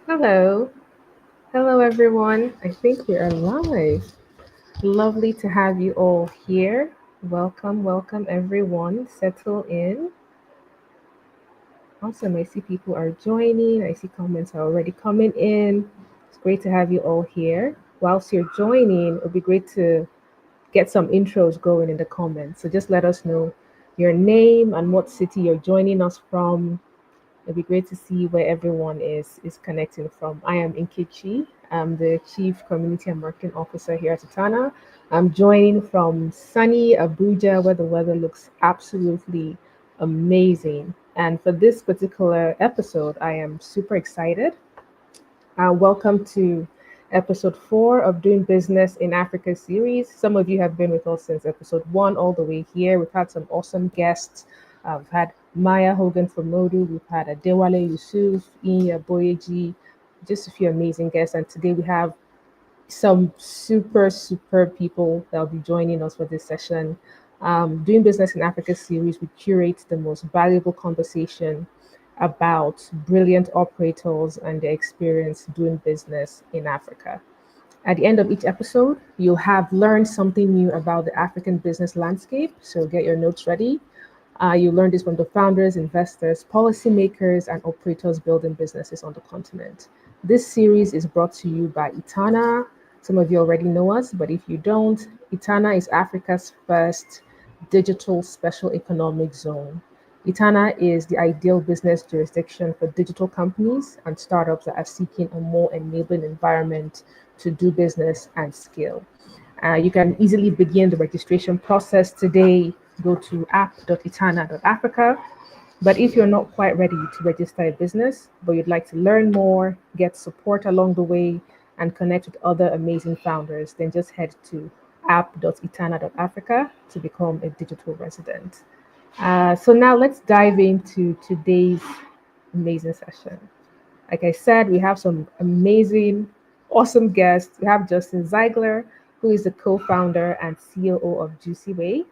Hello. Hello, everyone. I think we are live. Lovely to have you all here. Welcome, welcome, everyone. Settle in. Awesome. I see people are joining. I see comments are already coming in. It's great to have you all here. Whilst you're joining, it would be great to get some intros going in the comments. So just let us know your name and what city you're joining us from. It'd be great to see where everyone is connecting from. I am Inkichi. I'm the Chief Community and Marketing Officer here at Itana. I'm joining from sunny Abuja, where the weather looks absolutely amazing. And for this particular episode, I am super excited. Welcome to episode 4 of Doing Business in Africa series. Some of you have been with us since episode 1 all the way here. We've had some awesome guests. We've had Maya Hogan from Modu, we've had Adewale Yusuf, Inya Boyeji, just a few amazing guests. And today we have some super people that will be joining us for this session. Doing Business in Africa series, we curate the most valuable conversation about brilliant operators and their experience doing business in Africa. At the end of each episode, you'll have learned something new about the African business landscape. So get your notes ready. You learn this from the founders, investors, policymakers, and operators building businesses on the continent. This series is brought to you by Itana. Some of you already know us, but if you don't, Itana is Africa's first digital special economic zone. Itana is the ideal business jurisdiction for digital companies and startups that are seeking a more enabling environment to do business and scale. You can easily begin the registration process today. Go to app.itana.africa. But if you're not quite ready to register a business, but you'd like to learn more, get support along the way, and connect with other amazing founders, then just head to app.itana.africa to become a digital resident. So now let's dive into today's amazing session. Like I said, we have some amazing, awesome guests. We have Justin Ziegler, who is the co-founder and COO of Juicyway.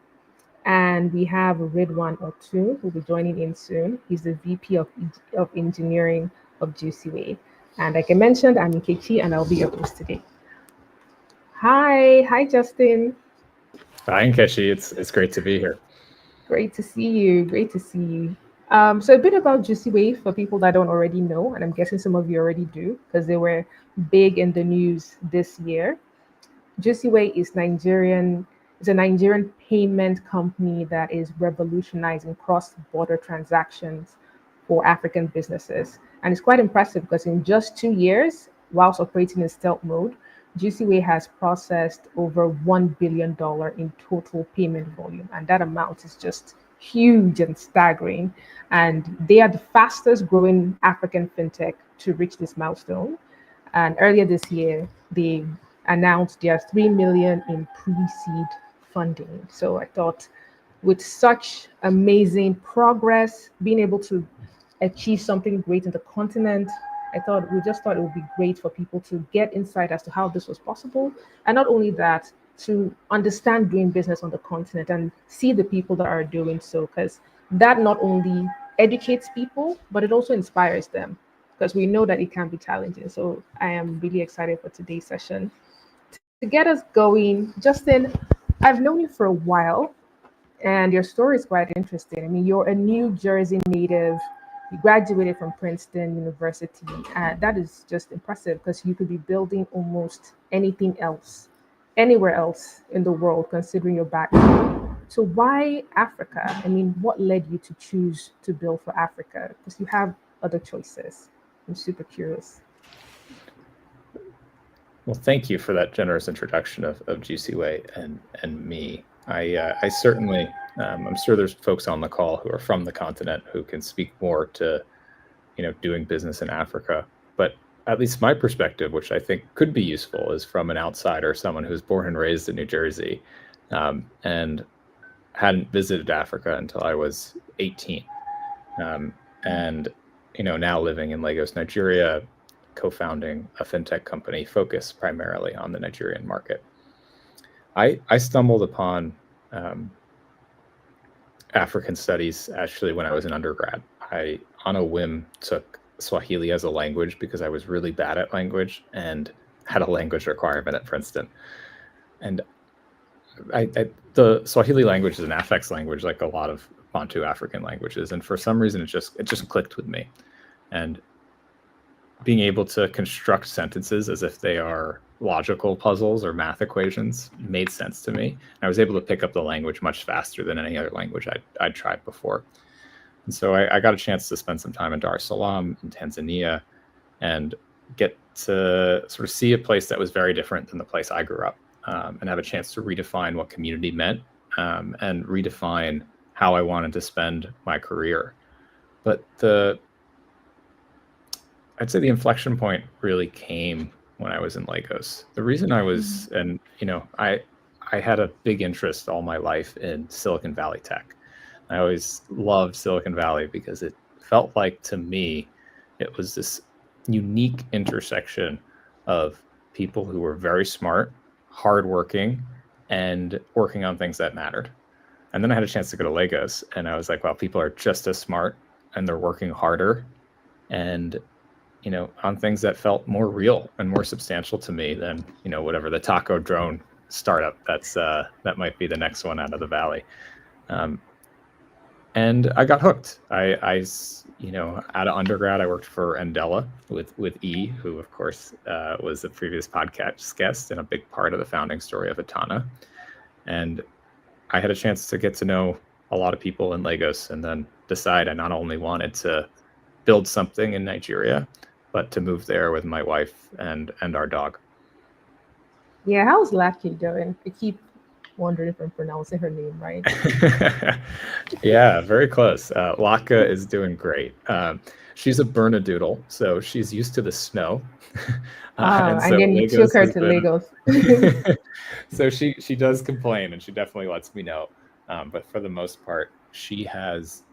And we have Ridwan Otu, who will be joining in soon. He's the VP of Engineering of Juicyway. And like I mentioned, I'm Nkechi, and I'll be your host today. Hi, Justin. Hi, Nkechi. It's great to be here. Great to see you. Great to see you. So a bit about Juicyway for people that don't already know, and I'm guessing some of you already do because they were big in the news this year. Juicyway is a Nigerian payment company that is revolutionizing cross-border transactions for African businesses. And it's quite impressive because in just 2 years, whilst operating in stealth mode, Juicyway has processed over $1 billion in total payment volume. And that amount is just huge and staggering. And they are the fastest growing African fintech to reach this milestone. And earlier this year, they announced their 3 million in pre-seed funding. So I thought with such amazing progress, being able to achieve something great in the continent, we just thought it would be great for people to get insight as to how this was possible. And not only that, to understand doing business on the continent and see the people that are doing so, because that not only educates people, but it also inspires them because we know that it can be challenging. So I am really excited for today's session. To get us going, Justin, I've known you for a while, and your story is quite interesting. I mean, you're a New Jersey native. You graduated from Princeton University. That is just impressive because you could be building almost anything else, anywhere else in the world, considering your background. So, why Africa? I mean, what led you to choose to build for Africa? Because you have other choices. I'm super curious. Well, thank you for that generous introduction of Juicyway and me. I certainly I'm sure there's folks on the call who are from the continent who can speak more to doing business in Africa. But at least my perspective, which I think could be useful, is from an outsider, someone who's born and raised in New Jersey, and hadn't visited Africa until I was 18, and now living in Lagos, Nigeria, co-founding a fintech company focused primarily on the Nigerian market. I stumbled upon African studies actually when I was an undergrad. I, on a whim, took Swahili as a language because I was really bad at language and had a language requirement at Princeton. And the Swahili language is an affix language, like a lot of Bantu African languages, and for some reason it just clicked with me. And being able to construct sentences as if they are logical puzzles or math equations made sense to me. I was able to pick up the language much faster than any other language I'd tried before. And so I got a chance to spend some time in Dar es Salaam in Tanzania and get to sort of see a place that was very different than the place I grew up, and have a chance to redefine what community meant, and redefine how I wanted to spend my career. But I'd say the inflection point really came when I was in Lagos. The reason I was, and I had a big interest all my life in Silicon Valley tech. I always loved Silicon Valley because it felt like, to me, it was this unique intersection of people who were very smart, hardworking, and working on things that mattered. And then I had a chance to go to Lagos, and I was like, wow, people are just as smart, and they're working harder, and on things that felt more real and more substantial to me than whatever the taco drone startup that might be the next one out of the valley. And I got hooked. I out of undergrad, I worked for Andela with E, who of course was a previous podcast guest and a big part of the founding story of Atana. And I had a chance to get to know a lot of people in Lagos, and then decide I not only wanted to build something in Nigeria, but to move there with my wife and our dog. Yeah, how's Lucky doing? I keep wondering if I'm pronouncing her name right. Yeah, very close. Laka is doing great. She's a Bernedoodle, so she's used to the snow. And then you took her to Lagos. So she does complain, and she definitely lets me know. But for the most part, she has.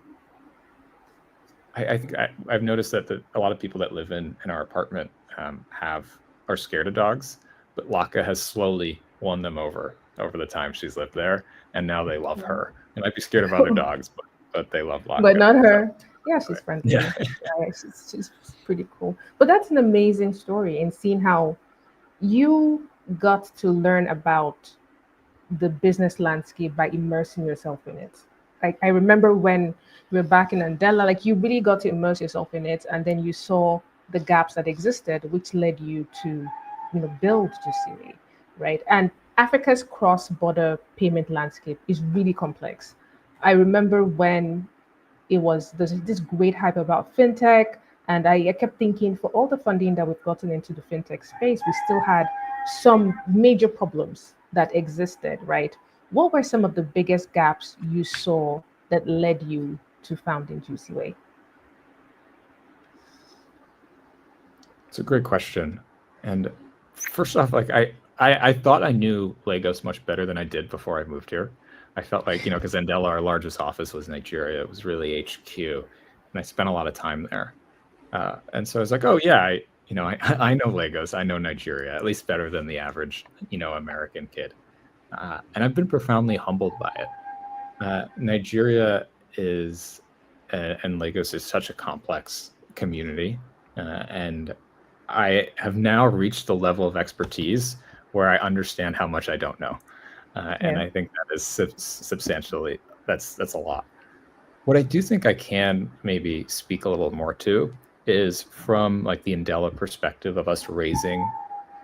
I think I've noticed that a lot of people that live in our apartment are scared of dogs, but Laka has slowly won them over the time she's lived there, and now they love her. They might be scared of other dogs, but they love Laka. But not her. So. Yeah, she's friendly. Yeah. She's pretty cool. But that's an amazing story, and seeing how you got to learn about the business landscape by immersing yourself in it. Like, I remember when we were back in Andela, like, you really got to immerse yourself in it, and then you saw the gaps that existed, which led you to, build Juicyway, right? And Africa's cross-border payment landscape is really complex. I remember when there's this great hype about fintech, and I kept thinking, for all the funding that we've gotten into the fintech space, we still had some major problems that existed, right? What were some of the biggest gaps you saw that led you to founding Juicyway? It's a great question. And first off, like I thought I knew Lagos much better than I did before I moved here. I felt like, because Andela, our largest office, was Nigeria. It was really HQ, and I spent a lot of time there. And so I was like, oh yeah, I know Lagos, I know Nigeria, at least better than the average, American kid. And I've been profoundly humbled by it. Nigeria and Lagos is such a complex community, and I have now reached the level of expertise where I understand how much I don't know. And I think that is substantially, that's a lot. What I do think I can maybe speak a little more to is from like the Andela perspective of us raising,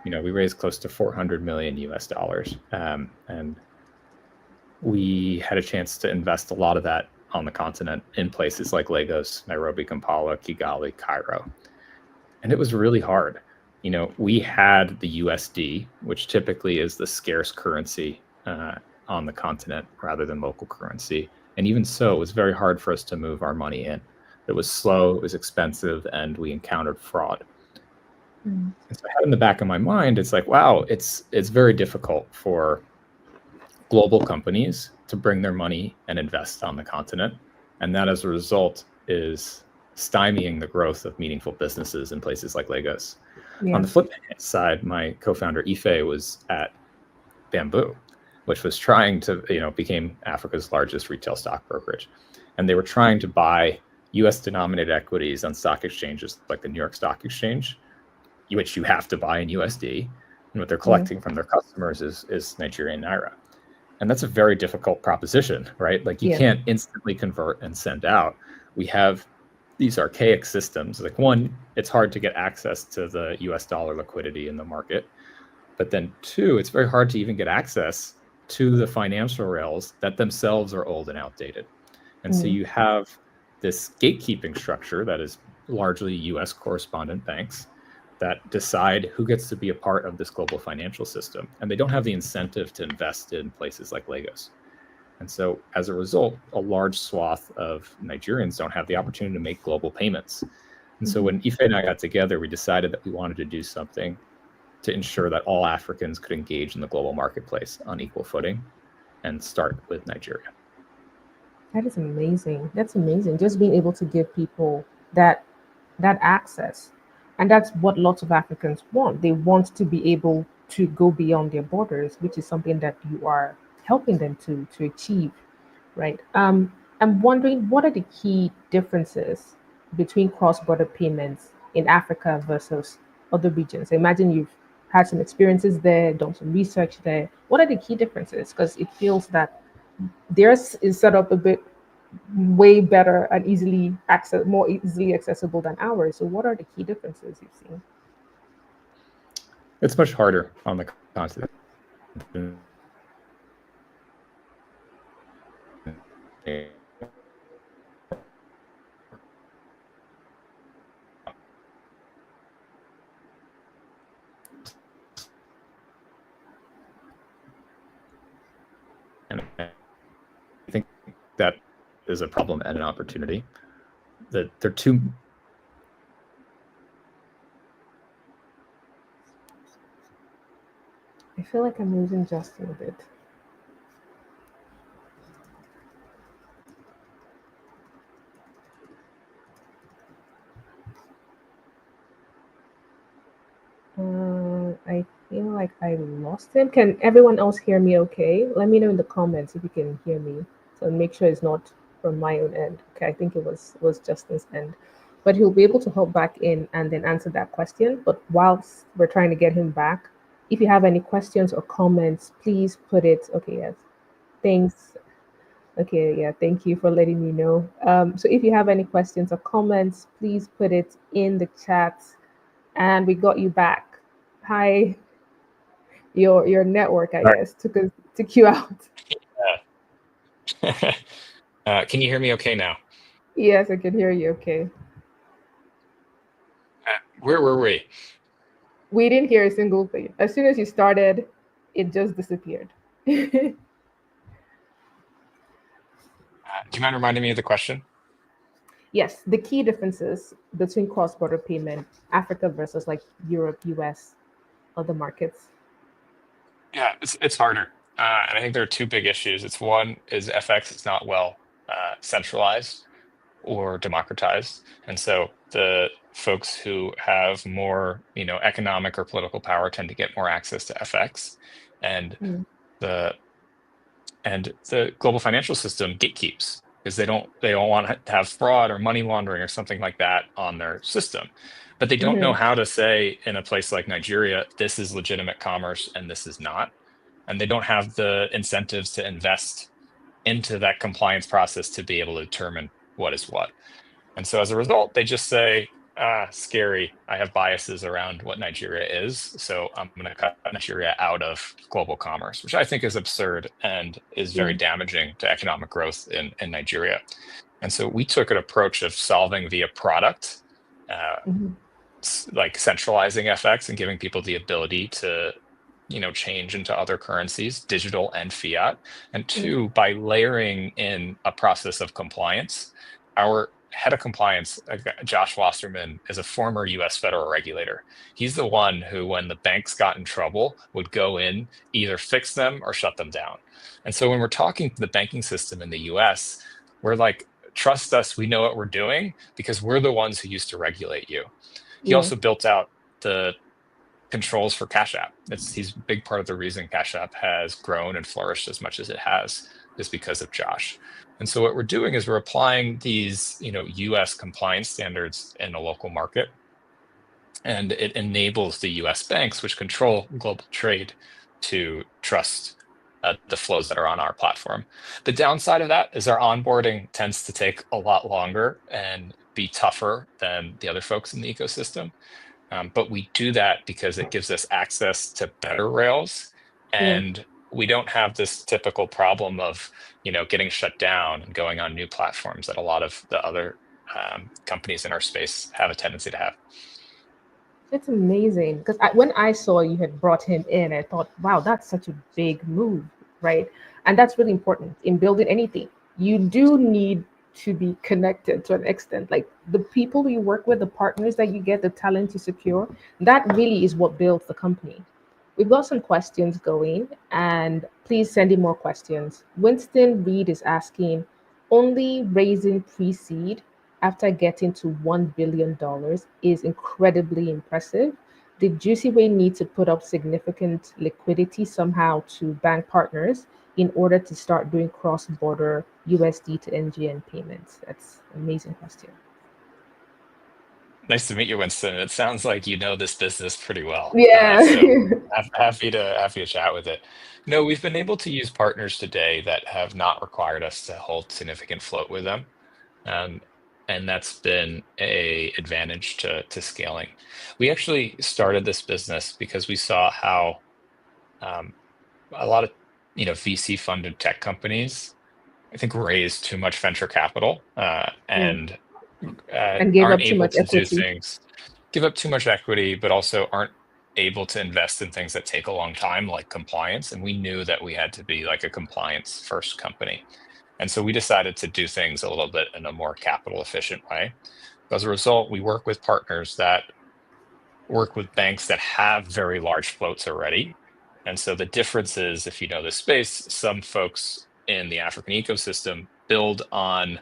we raised close to 400 million US dollars. And we had a chance to invest a lot of that on the continent in places like Lagos, Nairobi, Kampala, Kigali, Cairo. And it was really hard. We had the USD, which typically is the scarce currency on the continent rather than local currency. And even so, it was very hard for us to move our money in. It was slow, it was expensive, and we encountered fraud. And so I had in the back of my mind, it's like, wow, it's very difficult for global companies to bring their money and invest on the continent. And that, as a result, is stymieing the growth of meaningful businesses in places like Lagos. Yeah. On the flip side, my co-founder Ife was at Bamboo, which was trying to, became Africa's largest retail stock brokerage. And they were trying to buy US denominated equities on stock exchanges like the New York Stock Exchange, which you have to buy in USD, and what they're collecting from their customers is Nigerian naira. And that's a very difficult proposition, right? Like you Yeah. can't instantly convert and send out. We have these archaic systems. Like one, it's hard to get access to the US dollar liquidity in the market. But then two, it's very hard to even get access to the financial rails that themselves are old and outdated. And so you have this gatekeeping structure that is largely US correspondent banks that decide who gets to be a part of this global financial system. And they don't have the incentive to invest in places like Lagos. And so as a result, a large swath of Nigerians don't have the opportunity to make global payments. And so when Ife and I got together, we decided that we wanted to do something to ensure that all Africans could engage in the global marketplace on equal footing, and start with Nigeria. That is amazing. That's amazing. Just being able to give people that access. And that's what lots of Africans want. They want to be able to go beyond their borders, which is something that you are helping them to achieve, right? I'm wondering, what are the key differences between cross-border payments in Africa versus other regions? I imagine you've had some experiences there, done some research there. What are the key differences? Because it feels that theirs is set up a bit way better and more easily accessible than ours. So what are the key differences you've seen? It's much harder on the continent. And I think that is a problem and an opportunity. That they're two. I feel like I'm losing Justin a bit. I feel like I lost him. Can everyone else hear me okay? Let me know in the comments if you can hear me. So make sure it's not from my own end. Okay, I think it was Justin's end. But he'll be able to hop back in and then answer that question. But whilst we're trying to get him back, if you have any questions or comments, please put it. Okay, yes. Thanks. Okay, yeah, thank you for letting me know. So if you have any questions or comments, please put it in the chat. And we got you back. Hi, your network, I All guess, took you out. right. Can you hear me okay now? Yes, I can hear you. Okay, Where were we? we didn't hear a single thing. As soon as you started, it just disappeared. Do you mind reminding me of the question? Yes, the key differences between cross-border payment, Africa versus like Europe, US, other markets. Yeah, it's harder. And I think there are two big issues. It's one is FX is not well centralized or democratized. And so the folks who have more, economic or political power tend to get more access to FX. And Mm. the the global financial system gatekeeps because they don't want to have fraud or money laundering or something like that on their system. But they don't know Mm-hmm. how to say in a place like Nigeria, this is legitimate commerce and this is not. And they don't have the incentives to invest into that compliance process to be able to determine what is what. And so as a result, they just say, scary. I have biases around what Nigeria is. So I'm going to cut Nigeria out of global commerce, which I think is absurd and is very Yeah. damaging to economic growth in Nigeria. And so we took an approach of solving via product, uh, Mm-hmm. like centralizing FX and giving people the ability to change into other currencies, digital and fiat. And two, by layering in a process of compliance. Our head of compliance, Josh Wasserman, is a former US federal regulator. He's the one who, when the banks got in trouble, would go in, either fix them or shut them down. And so when we're talking to the banking system in the US, we're like, trust us, we know what we're doing because we're the ones who used to regulate you. He Yeah. also built out the controls for Cash App. He's a big part of the reason Cash App has grown and flourished as much as it has. is because of Josh. And so what we're doing is we're applying these, US compliance standards in a local market. And it enables the US banks, which control global trade, to trust the flows that are on our platform. The downside of that is our onboarding tends to take a lot longer and be tougher than the other folks in the ecosystem. But we do that because it gives us access to better rails, Yeah. and we don't have this typical problem of getting shut down and going on new platforms that a lot of the other companies in our space have a tendency to have. It's amazing because when I saw you had brought him in, I thought, wow, that's such a big move, right? And that's really important in building anything. You do need to be connected to an extent. Like the people you work with, the partners that you get, the talent you secure, that really is what builds the company. We've got some questions going, and please send in more questions. Winston Reed is asking, only raising pre-seed after getting to $1 billion is incredibly impressive. Did Juicyway need to put up significant liquidity somehow to bank partners in order to start doing cross-border USD to NGN payments? That's an amazing question. Nice to meet you, Winston. It sounds like you know this business pretty well. Yeah. So happy to chat with it. No, we've been able to use partners today that have not required us to hold significant float with them. Um, and that's been a advantage to scaling. We actually started this business because we saw how a lot of VC funded tech companies, I think, raise too much venture capital Yeah. and And gave aren't up too able much to do equity. things, give up too much equity, but also aren't able to invest in things that take a long time, like compliance. And we knew that we had to be like a compliance first company. And so we decided to do things a little bit in a more capital efficient way. As a result, we work with partners that work with banks that have very large floats already. And so the difference is, if you know this space, some folks in the African ecosystem build on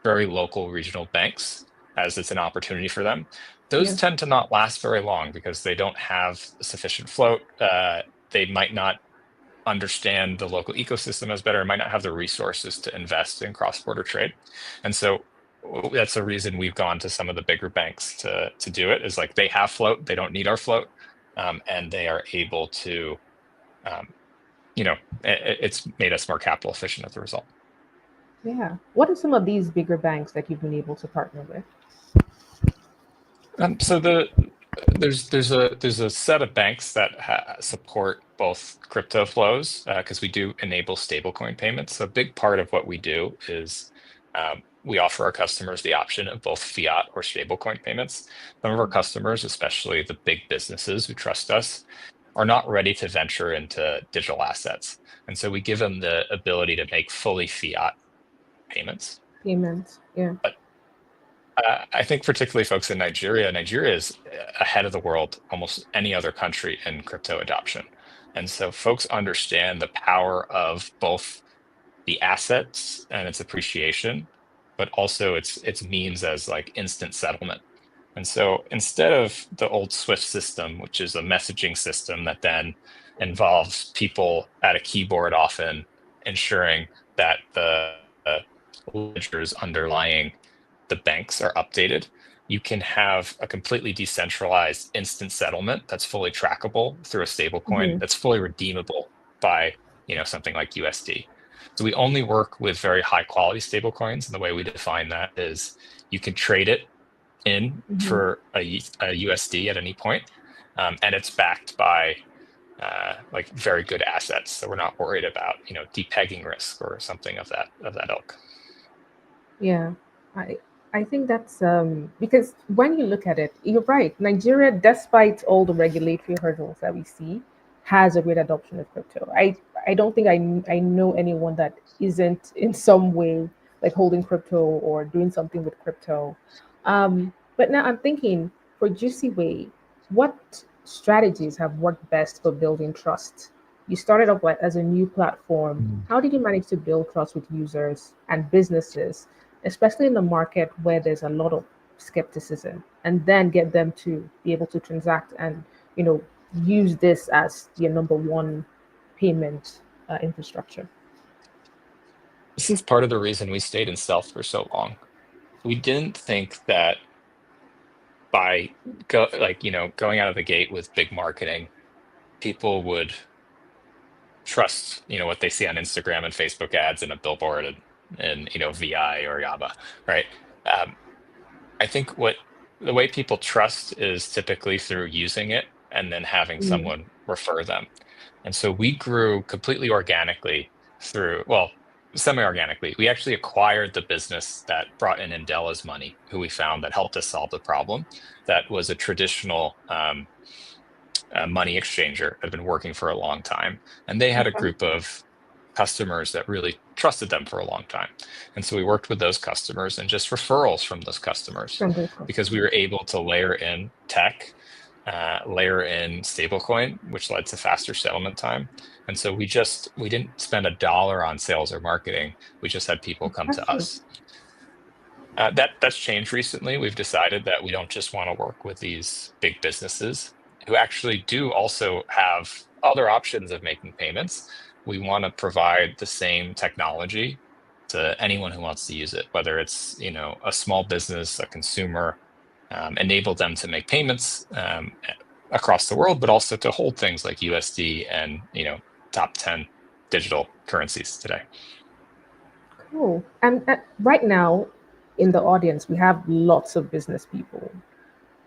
very local regional banks as it's an opportunity for them. Those Yeah. tend to not last very long because they don't have sufficient float. They might not understand the local ecosystem as better, might not have the resources to invest in cross-border trade. And so that's the reason we've gone to some of the bigger banks to do it, is like they have float, they don't need our float, and they are able to, um, it's made us more capital efficient as a result. Yeah. What are some of these bigger banks that you've been able to partner with? So there's a set of banks that support both crypto flows because we do enable stablecoin payments. So a big part of what we do is we offer our customers the option of both fiat or stablecoin payments. Some of our customers, especially the big businesses who trust us, are not ready to venture into digital assets, and so we give them the ability to make fully fiat payments. Payments. Yeah. I think particularly folks in Nigeria, Nigeria is ahead of the world, almost any other country in crypto adoption. And so folks understand the power of both the assets and its appreciation, but also its means as like instant settlement. And so instead of the old Swift system, which is a messaging system that then involves people at a keyboard often ensuring that the ledgers underlying the banks are updated, you can have a completely decentralized instant settlement that's fully trackable through a stablecoin Hmm. that's fully redeemable by something like USD. So we only work with very high quality stablecoins, and the way we define that is you can trade it in Hmm. for a USD at any point, and it's backed by like very good assets. So we're not worried about depegging risk or something of that ilk. Yeah, I I think that's because when you look at it, you're right. Nigeria, despite all the regulatory hurdles that we see, has a great adoption of crypto. I don't think I know anyone that isn't in some way like holding crypto or doing something with crypto. But now I'm thinking for Juicy Way, what strategies have worked best for building trust? You started off as a new platform. How did you manage to build trust with users and businesses, especially in the market where there's a lot of skepticism, and then get them to be able to transact and you know use this as your number one payment infrastructure? This is part of the reason we stayed in stealth for so long. We didn't think that by going out of the gate with big marketing, people would trust what they see on Instagram and Facebook ads and a billboard and VI or Yaba, right? Um, I think the way people trust is typically through using it and then having Mm. someone refer them. And so we grew completely organically through, well, semi-organically. We actually acquired the business that brought in Indela's money, who we found that helped us solve the problem. That was a traditional money exchanger that had been working for a long time. And they had a Okay. group of customers that really trusted them for a long time. And so we worked with those customers and just referrals from those customers From those because we customers. were able to layer in tech, layer in stablecoin, which led to faster settlement time. And so we didn't spend $1 on sales or marketing. We just had people come to Impressive. us. That's changed recently. We've decided that we don't just want to work with these big businesses who actually do also have other options of making payments. We want to provide the same technology to anyone who wants to use it, whether it's a small business, a consumer, enable them to make payments across the world, but also to hold things like USD and top 10 digital currencies today. Cool. And right now, in the audience, we have lots of business people.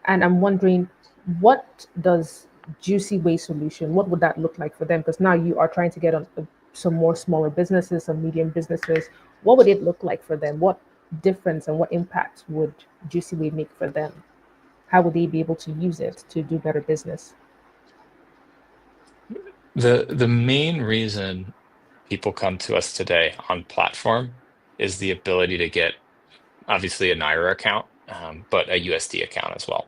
And I'm wondering, what does Juicyway solution, what would that look like for them? Because now you are trying to get on some more smaller businesses, some medium businesses. What would it look like for them? What difference and what impact would Juicyway make for them? How would they be able to use it to do better business? The main reason people come to us today on platform is the ability to get obviously a Naira account, but a USD account as well.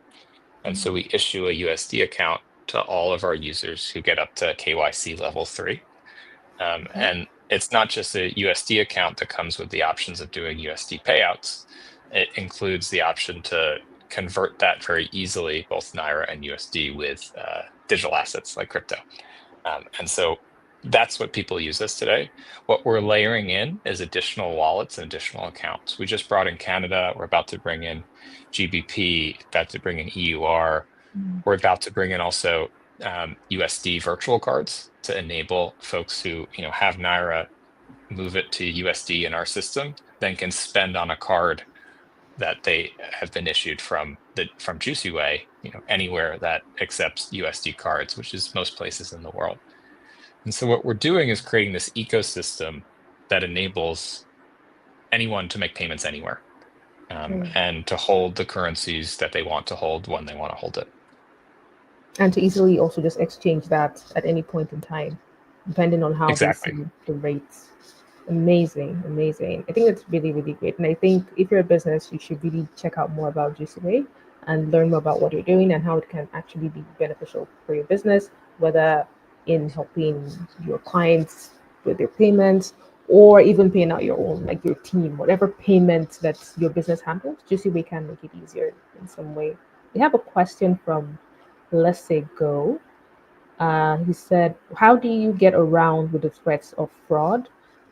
And so we issue a USD account to all of our users who get up to KYC level 3. Okay. And it's not just a USD account that comes with the options of doing USD payouts. It includes the option to convert that very easily, both Naira and USD, with digital assets like crypto. And so that's what people use this today. What we're layering in is additional wallets and additional accounts. We just brought in Canada. We're about to bring in GBP, about to bring in EUR. Mm. We're about to bring in also USD virtual cards to enable folks who have Naira move it to USD in our system, then can spend on a card that they have been issued from Juicyway, anywhere that accepts USD cards, which is most places in the world. And so what we're doing is creating this ecosystem that enables anyone to make payments anywhere, Mm. and to hold the currencies that they want to hold when they want to hold it. And to easily also just exchange that at any point in time, depending on how they Exactly. see the rates. Amazing, amazing. I think it's really, really great. And I think if you're a business, you should really check out more about Juicyway and learn more about what you're doing and how it can actually be beneficial for your business, whether in helping your clients with their payments or even paying out your own, like your team, whatever payment that your business handles, Juicyway can make it easier in some way. We have a question from Let's Say Go. He said, how do you get around with the threats of fraud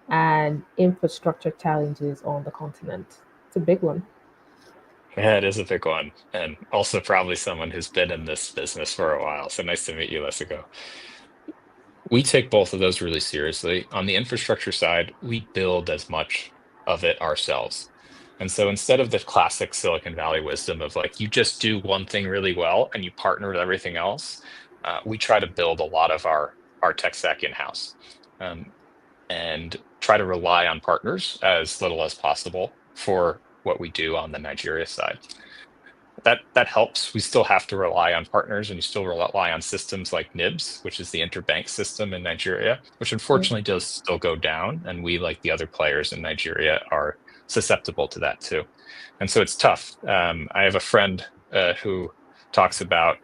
and infrastructure challenges on the continent? It's a big one. Yeah, it is a big one. And also probably someone who's been in this business for a while. So nice to meet you, Lessico. We take both of those really seriously. On the infrastructure side, we build as much of it ourselves. And so instead of the classic Silicon Valley wisdom of like, you just do one thing really well and you partner with everything else, we try to build a lot of our tech stack in-house, and try to rely on partners as little as possible for what we do on the Nigeria side. That helps. We still have to rely on partners, and you still rely on systems like NIBS, which is the interbank system in Nigeria, which Mm. unfortunately does still go down. And we, like the other players in Nigeria, are susceptible to that too. And so it's tough. I have a friend who talks about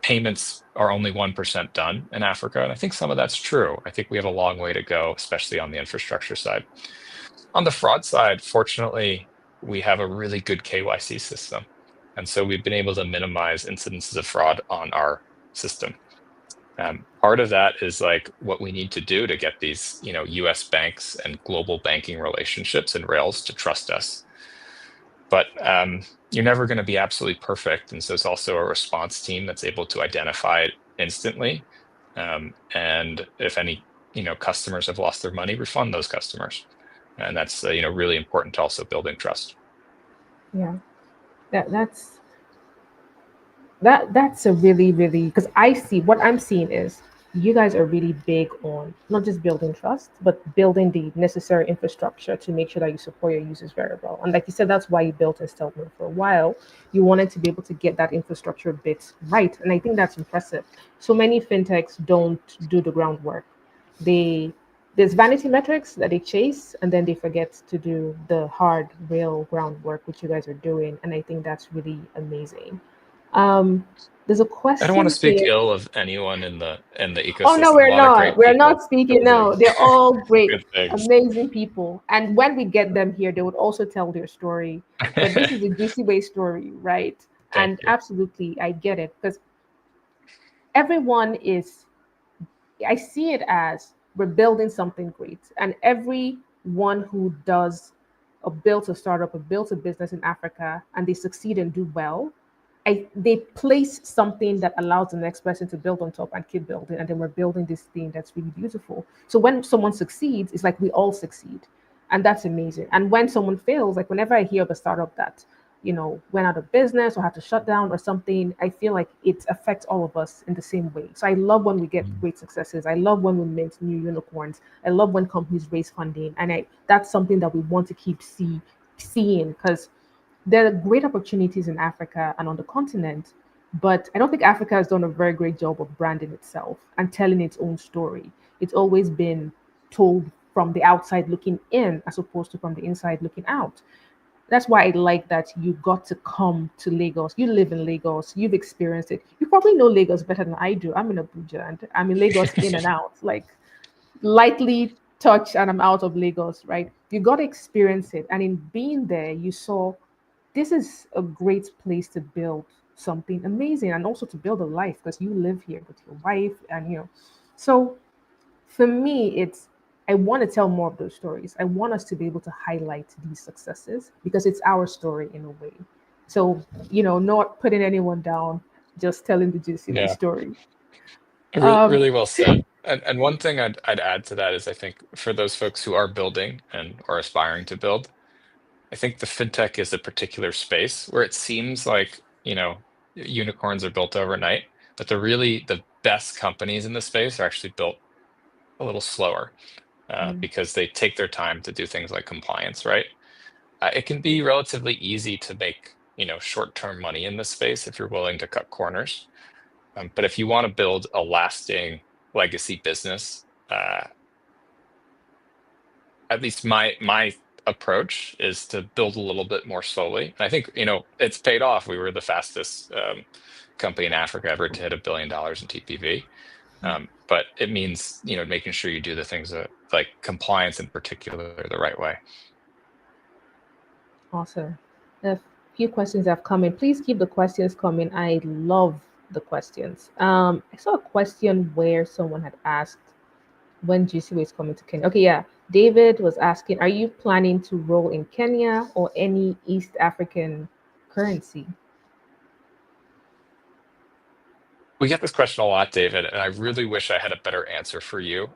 payments are only 1% done in Africa. And I think some of that's true. I think we have a long way to go, especially on the infrastructure side. On the fraud side, fortunately, we have a really good KYC system. And so we've been able to minimize incidences of fraud on our system. Part of that is like what we need to do to get these, US banks and global banking relationships and rails to trust us. But you're never going to be absolutely perfect. And so it's also a response team that's able to identify it instantly. And if any, customers have lost their money, refund those customers. And that's, really important to also building trust. Yeah, that's that's a really really, because I see what I'm seeing is you guys are really big on not just building trust but building the necessary infrastructure to make sure that you support your users very well. And like you said, that's why you built Installment for a while. You wanted to be able to get that infrastructure bit right, and I think that's impressive. So many fintechs don't do the groundwork. They There's vanity metrics that they chase, and then they forget to do the hard real groundwork, which you guys are doing, and I think that's really amazing. um, there's a I don't want to question speak here. ill of anyone in the Oh no, ecosystem. A we're lot of not. great We're people not speaking. building No, they're all great, good things. amazing people. And when we get them here, they would also tell their story. But this is a Juicyway story, right? Thank And you. absolutely, I get it because everyone is. I see it as we're building something great, and everyone who does or builds a startup or builds a business in Africa and they succeed and do well, they place something that allows the next person to build on top and keep building, and then we're building this thing that's really beautiful. So when someone succeeds, it's like we all succeed, and that's amazing. And when someone fails, like whenever I hear of a startup that went out of business or had to shut down or something, I feel like it affects all of us in the same way. So I love when we get great successes. I love when we mint new unicorns. I love when companies raise funding, and that's something that we want to keep seeing, because there are great opportunities in Africa and on the continent, but I don't think Africa has done a very great job of branding itself and telling its own story. It's always been told from the outside looking in as opposed to from the inside looking out. That's why I like that you got to come to Lagos. You live in Lagos. You've experienced it. You probably know Lagos better than I do. I'm in Abuja and I'm in Lagos in and out, like lightly touch and I'm out of Lagos, right? You got to experience it. And in being there, you saw this is a great place to build something amazing and also to build a life because you live here with your wife and so for me, it's I want to tell more of those stories. I want us to be able to highlight these successes because it's our story in a way. So, not putting anyone down, just telling the juicy way Yeah, story. really, Um, really well said. And one thing I'd add to that is I think for those folks who are building and are aspiring to build, I think the fintech is a particular space where it seems like, unicorns are built overnight, but the best companies in the space are actually built a little slower mm, because they take their time to do things like compliance, right? It can be relatively easy to make, short-term money in this space if you're willing to cut corners. But if you want to build a lasting legacy business, at least my approach is to build a little bit more slowly. And I think, it's paid off. We were the fastest company in Africa ever to hit $1 billion in TPV. But it means, making sure you do the things that, like compliance in particular, the right way. awesome. A few questions have come in. Please keep the questions coming. I love the questions. I saw a question where someone had asked when GCW is coming to Kenya. Okay, yeah. David was asking, are you planning to roll in Kenya or any East African currency? We get this question a lot, David, and I really wish I had a better answer for you.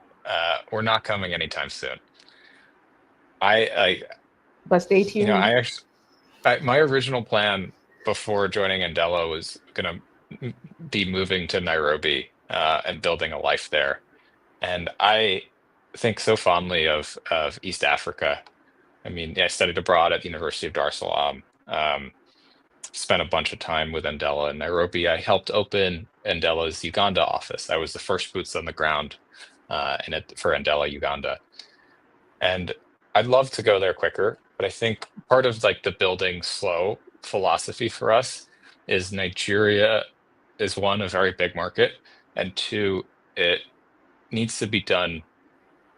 We're not coming anytime soon. I, But stay you know, tuned. I actually, my original plan before joining Andela was going to be moving to Nairobi and building a life there. And I think so fondly of East Africa. I mean, yeah, I studied abroad at the University of Dar es Salaam. Spent a bunch of time with Andela in Nairobi. I helped open Andela's Uganda office. I was the first boots on the ground for Andela Uganda. And I'd love to go there quicker, but I think part of like the building slow philosophy for us is Nigeria is one, a very big market, and two, it needs to be done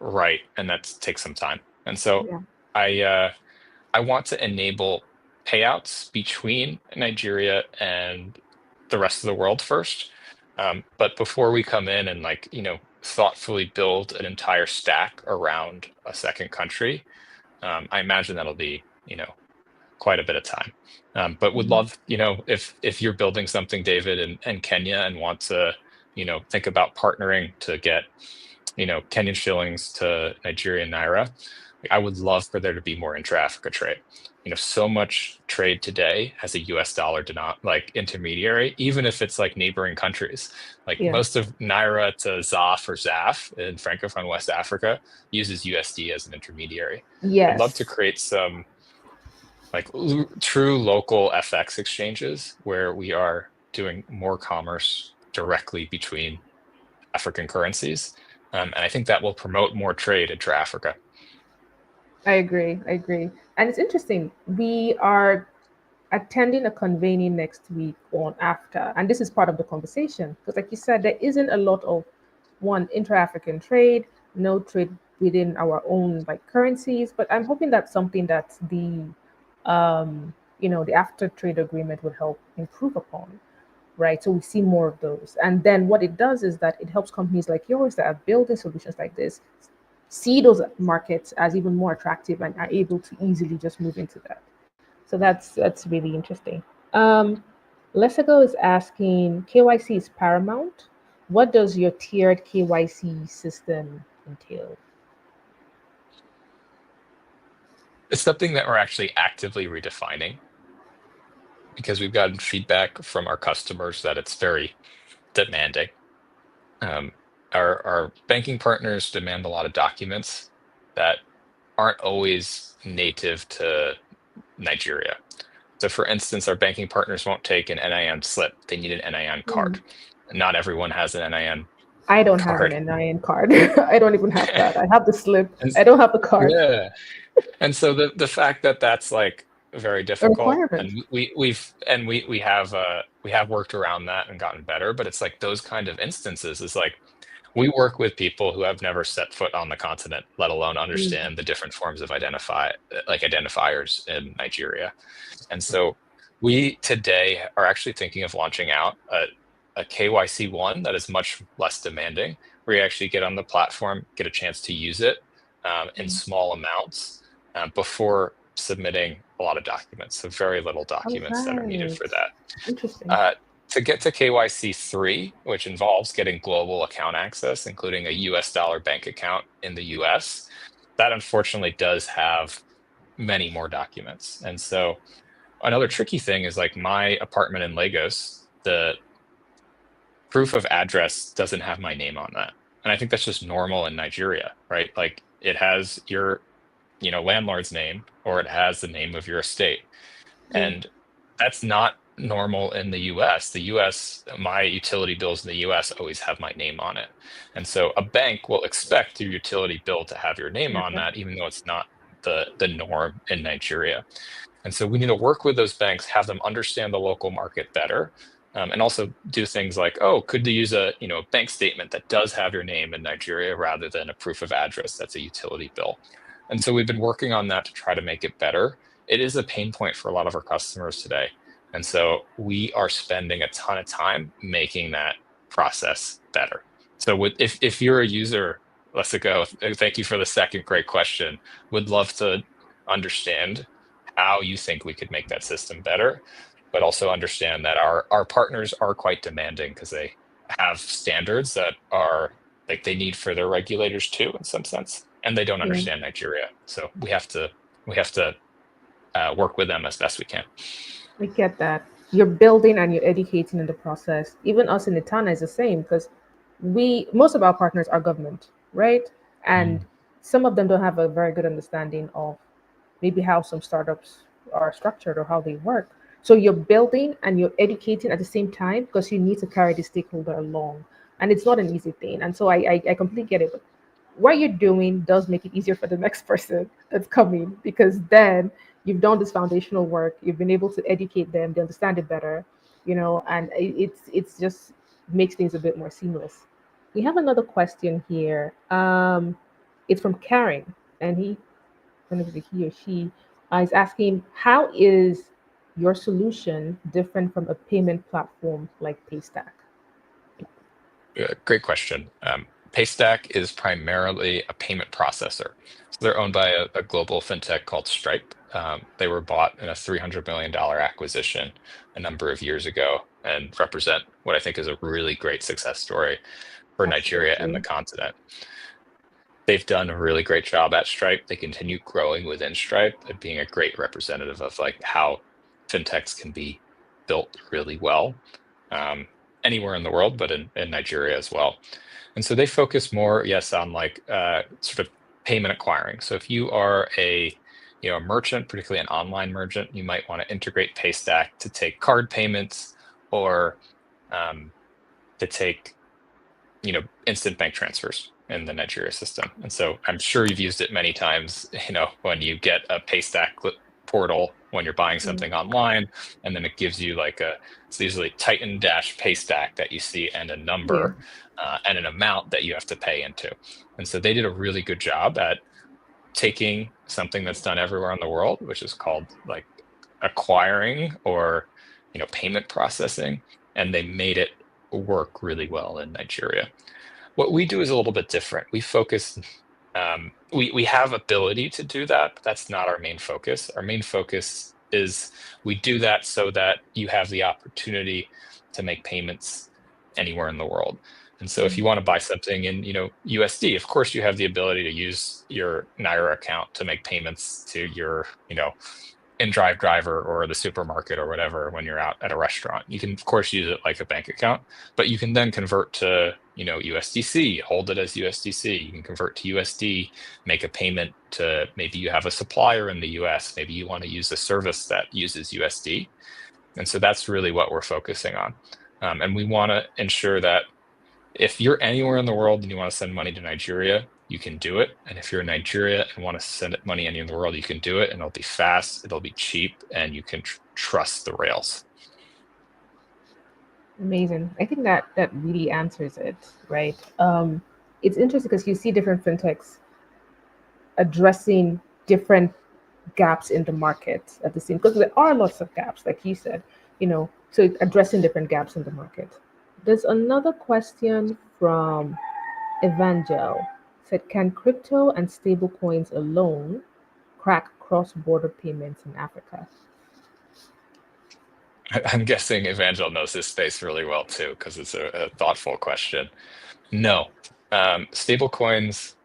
right, and that takes some time. And so Yeah. I I want to enable payouts between Nigeria and the rest of the world first. But before we come in and like, thoughtfully build an entire stack around a second country, I imagine that'll be, quite a bit of time. But would Mhm. love, if you're building something, David, in Kenya and want to, think about partnering to get, Kenyan shillings to Nigerian naira, I would love for there to be more intra-Africa trade. So much trade today has a US dollar like intermediary, even if it's like neighboring countries. Like Yeah. most of naira to ZAF or ZAF in Francophone West Africa uses USD as an intermediary. I'd love to Yes. create some like true local FX exchanges where we are doing more commerce directly between African currencies. And I think that will promote more trade intra-Africa. I agree. I agree. And it's interesting. We are attending a convening next week on AFTA, and this is part of the conversation because, like you said, there isn't a lot of one intra-African trade, no trade within our own like currencies. But I'm hoping that's something that the AFTA trade agreement would help improve upon, right? So we see more of those, and then what it does is that it helps companies like yours that are building solutions like this see those markets as even more attractive and are able to easily just move into that. So that's really interesting. Um, Lesigo is asking, KYC is paramount. What does your tiered KYC system entail? It's something that we're actually actively redefining because we've gotten feedback from our customers that it's very demanding. Um, our banking partners demand a lot of documents that aren't always native to Nigeria. So, for instance, our banking partners won't take an NIN slip; they need an NIN Hmm. card. Not everyone has an NIN I don't have an card, NIN card. I don't even have that. I have the slip. and I don't have the card. yeah, and so the fact that that's like very A difficult, and requirement. we have worked around that and gotten better, but it's like those kind of instances is like we work with people who have never set foot on the continent, let alone Mm. understand the different forms of identifiers in Nigeria. And so we today are actually thinking of launching out a KYC one that is much less demanding, where you actually get on the platform, get a chance to use it in Mm. small amounts before submitting a lot of documents. So very little All documents that are needed right. for that. Interesting. Uh, to get to KYC 3, which involves getting global account access, including a US dollar bank account in the US, that unfortunately does have many more documents. And so another tricky thing is like my apartment in Lagos, the proof of address doesn't have my name on that. And I think that's just normal in Nigeria, right? Like it has your, landlord's name or it has the name of your estate. Mm. And that's not normal in the US. The US, my utility bills in the US always have my name on it. And so a bank will expect your utility bill to have your name on Okay. that, even though it's not the norm in Nigeria. And so we need to work with those banks, have them understand the local market better, and also do things like, oh, could they use a bank statement that does have your name in Nigeria rather than a proof of address that's a utility bill. And so we've been working on that to try to make it better. It is a pain point for a lot of our customers today. And so we are spending a ton of time making that process better. So if you're a user, let's go. Thank you for the second great question. Would love to understand how you think we could make that system better, but also understand that our partners are quite demanding because they have standards that are like they need for their regulators too, in some sense, and they don't Yeah. understand Nigeria. So we have to work with them as best we can. I get that. You're building and you're educating in the process. Even us in Itana is the same because most of our partners are government, right? And some of them don't have a very good understanding of maybe how some startups are structured or how they work. So you're building and you're educating at the same time because you need to carry the stakeholder along. And it's not an easy thing. And so I completely get it. But what you're doing does make it easier for the next person that's coming because then you've done this foundational work, you've been able to educate them, they understand it better, and it's just makes things a bit more seamless. We have another question here. It's from Karen, and I don't know if it's he or she, is asking, how is your solution different from a payment platform like Paystack? great question. Paystack is primarily a payment processor. So they're owned by a global fintech called Stripe. They were bought in a $300 million acquisition a number of years ago and represent what I think is a really great success story for Nigeria and the Absolutely. continent. They've done a really great job at Stripe. They continue growing within Stripe and being a great representative of like how fintechs can be built really well anywhere in the world, but in Nigeria as well. And so they focus more, yes, on like sort of payment acquiring. So if you are a a merchant, particularly an online merchant, you might want to integrate Paystack to take card payments or to take instant bank transfers in the Nigeria system. And so I'm sure you've used it many times, when you get a Paystack portal when you're buying something online, and then it gives you like it's usually Titan Dash Paystack that you see and a Yeah. number and an amount that you have to pay into. And so they did a really good job at taking something that's done everywhere in the world, which is called like acquiring or payment processing, and they made it work really well in Nigeria. What we do is a little bit different. We focus, we have ability to do that, but that's not our main focus. Our main focus is we do that so that you have the opportunity to make payments anywhere in the world. And so if you want to buy something in, USD, of course you have the ability to use your Naira account to make payments to your, in-drive driver or the supermarket or whatever when you're out at a restaurant. You can, of course, use it like a bank account, but you can then convert to, USDC, hold it as USDC. You can convert to USD, make a payment to maybe you have a supplier in the US. Maybe you want to use a service that uses USD. And so that's really what we're focusing on. And we want to ensure that if you're anywhere in the world and you want to send money to Nigeria, you can do it. And if you're in Nigeria and want to send money anywhere in the world, you can do it. And it'll be fast, it'll be cheap, and you can trust the rails. Amazing. I think that really answers it, right? It's interesting because you see different fintechs addressing different gaps in the market at the same, because there are lots of gaps, like you said, so it's addressing different gaps in the market. There's another question from Evangel. Said, can crypto and stable coins alone crack cross-border payments in Africa? I'm guessing Evangel knows this space really well too, because it's a thoughtful question. No, stable coins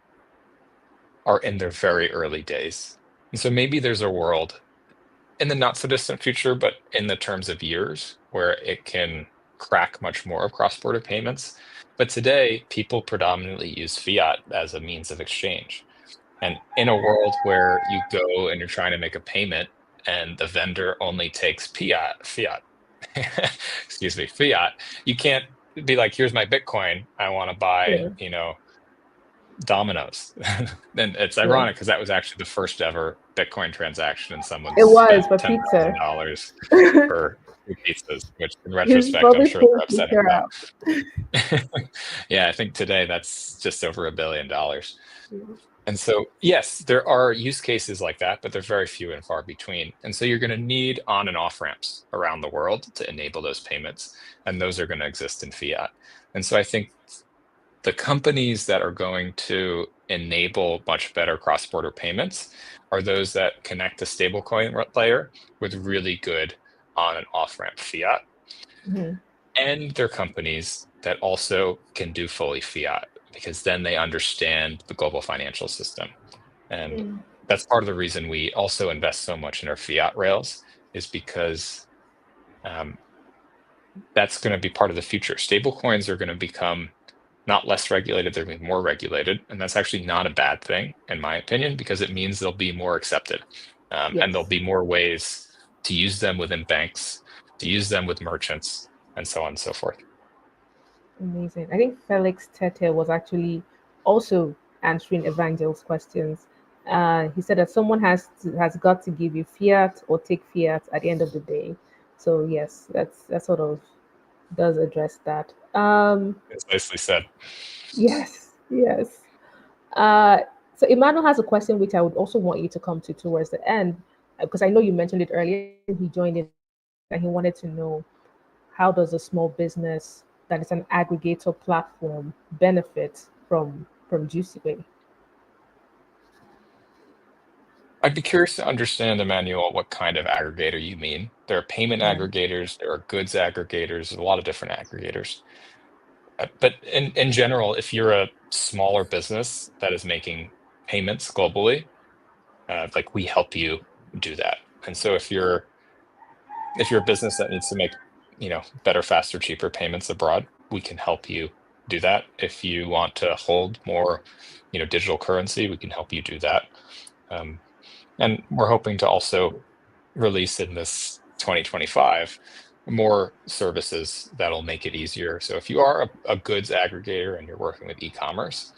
are in their very early days. And so maybe there's a world in the not so distant future, but in the terms of years, where it can crack much more of cross-border payments. But today, people predominantly use fiat as a means of exchange. And in a world where you go and you're trying to make a payment and the vendor only takes fiat, excuse me, fiat, you can't be like, here's my Bitcoin, I want to buy, Yeah. Dominoes. And it's Yeah. ironic because that was actually the first ever Bitcoin transaction, and someone It was spent for pizza. $10,000 for two pizzas, which in He's retrospect, I'm probably sure paying they're upset pizza about. out. Yeah, I think today that's just over $1 billion. Yeah. And so, yes, there are use cases like that, but they're very few and far between. And so you're going to need on and off ramps around the world to enable those payments, and those are going to exist in fiat. And so I think the companies that are going to enable much better cross-border payments are those that connect the stablecoin layer with really good on and off-ramp fiat. Mhm. And they're companies that also can do fully fiat, because then they understand the global financial system. And Mm. that's part of the reason we also invest so much in our fiat rails, is because that's going to be part of the future. Stablecoins are going to become not less regulated, they're going to be more regulated. And that's actually not a bad thing, in my opinion, because it means they'll be more accepted. And there'll Yes. be more ways to use them within banks, to use them with merchants, and so on and so forth. Amazing. I think Felix Tete was actually also answering Evangel's questions. He said that someone has got to give you fiat or take fiat at the end of the day. So yes, that sort of does address that. It's nicely said. Yes, yes. Uh, so Emmanuel has a question which I would also want you to come to towards the end, because I know you mentioned it earlier. He joined in and he wanted to know, how does a small business that is an aggregator platform benefit from Juicyway? I'd be curious to understand, Emmanuel, what kind of aggregator you mean. There are payment Yeah. aggregators, there are goods aggregators, there's a lot of different aggregators. But in general, if you're a smaller business that is making payments globally, like we help you do that. And so if you're a business that needs to make, better, faster, cheaper payments abroad, we can help you do that. If you want to hold more, digital currency, we can help you do that. Um, and we're hoping to also release in this 2025 more services that'll make it easier. So if you are a goods aggregator and you're working with e-commerce,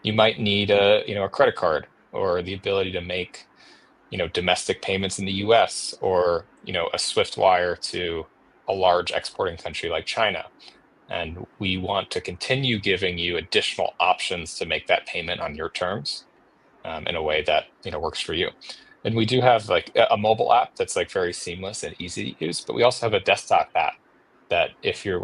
you might need a credit card or the ability to make, domestic payments in the US or, a Swift wire to a large exporting country like China. And we want to continue giving you additional options to make that payment on your terms, in a way that works for you. And we do have like a mobile app that's like very seamless and easy to use, but we also have a desktop app that if you're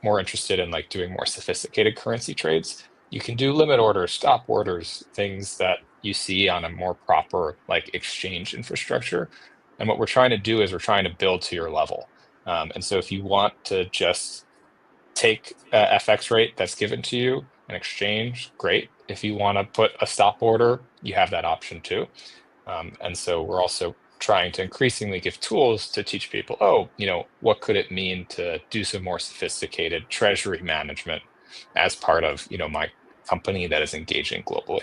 more interested in like doing more sophisticated currency trades, you can do limit orders, stop orders, things that you see on a more proper like exchange infrastructure. And what we're trying to do is we're trying to build to your level. And so if you want to just take a FX rate that's given to you in exchange, great. If you want to put a stop order, you have that option too. And so we're also trying to increasingly give tools to teach people, what could it mean to do some more sophisticated treasury management as part of, my company that is engaging globally.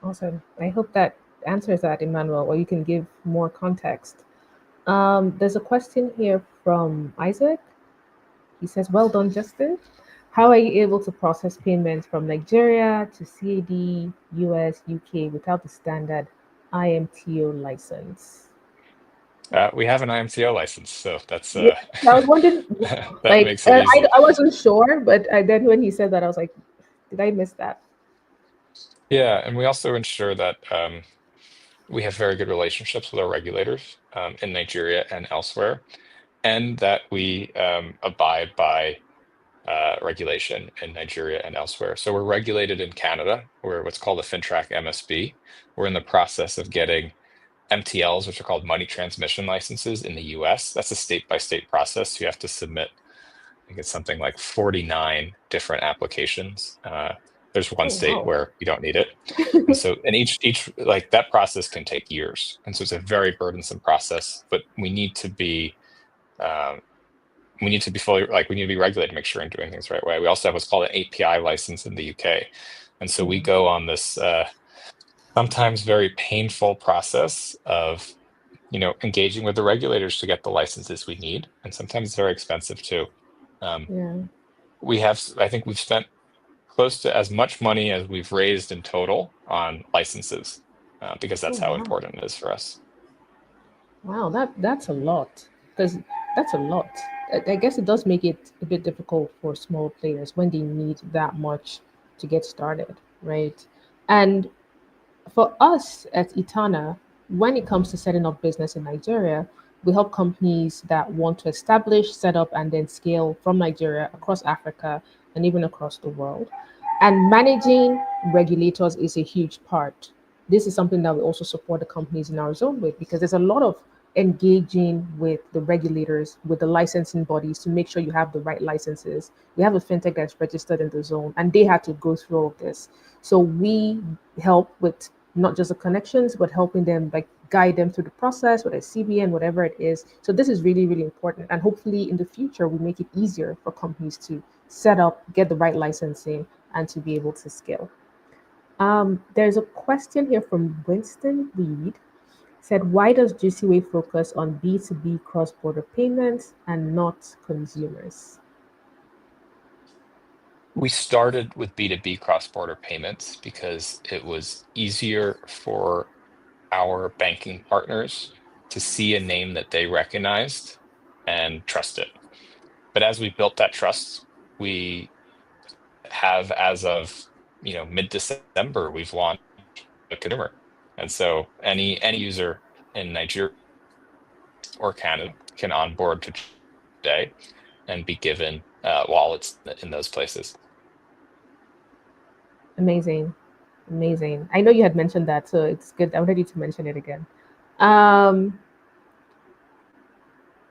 Awesome. I hope that answers that, Emmanuel, or you can give more context. There's a question here from Isaac. He says, "Well done, Justin. How are you able to process payments from Nigeria to CAD, US, UK without the standard IMTO license?" We have an IMTO license, so that's Yeah, I was wondering, that makes it easy. I wasn't sure, but then when he said that, I was like, did I miss that? Yeah, and we also ensure that we have very good relationships with our regulators in Nigeria and elsewhere, and that we abide by regulation in Nigeria and elsewhere. So we're regulated in Canada. We're what's called a FinTrack MSB. We're in the process of getting MTLs, which are called money transmission licenses in the US. That's a state by state process. You have to submit, I think it's something like 49 different applications. There's one Oh, state wow. where you don't need it. And so, and each like that process can take years. And so it's a very burdensome process, but um, we need to be fully we need to be regulated to make sure we're doing things the right way. We also have what's called an API license in the UK. And so we Yeah. go on this sometimes very painful process of, engaging with the regulators to get the licenses we need. And sometimes it's very expensive too. Um, Yeah. I think we've spent close to as much money as we've raised in total on licenses, because Oh, that's how wow. important it is for us. Wow, that's a lot. Because that's a lot. I guess it does make it a bit difficult for small players when they need that much to get started, right? And for us at Itana, when it comes to setting up business in Nigeria, we help companies that want to establish, set up, and then scale from Nigeria across Africa and even across the world. And managing regulators is a huge part. This is something that we also support the companies in our zone with, because there's a lot of engaging with the regulators, with the licensing bodies to make sure you have the right licenses. We have a fintech that's registered in the zone and they had to go through all of this. So we help with not just the connections, but helping them like guide them through the process, whether it's CBN, whatever it is. So this is really, really important. And hopefully in the future, we make it easier for companies to set up, get the right licensing, and to be able to scale. There's a question here from Winston Reed. Said, why does Juicyway focus on B2B cross-border payments and not consumers? We started with B2B cross-border payments because it was easier for our banking partners to see a name that they recognized and trust it. But as we built that trust, we have, as of mid-December, we've launched a consumer. And so any user in Nigeria or Canada can onboard to day and be given wallets in those places. Amazing. Amazing. I know you had mentioned that, so it's good. I'm ready to mention it again. Um,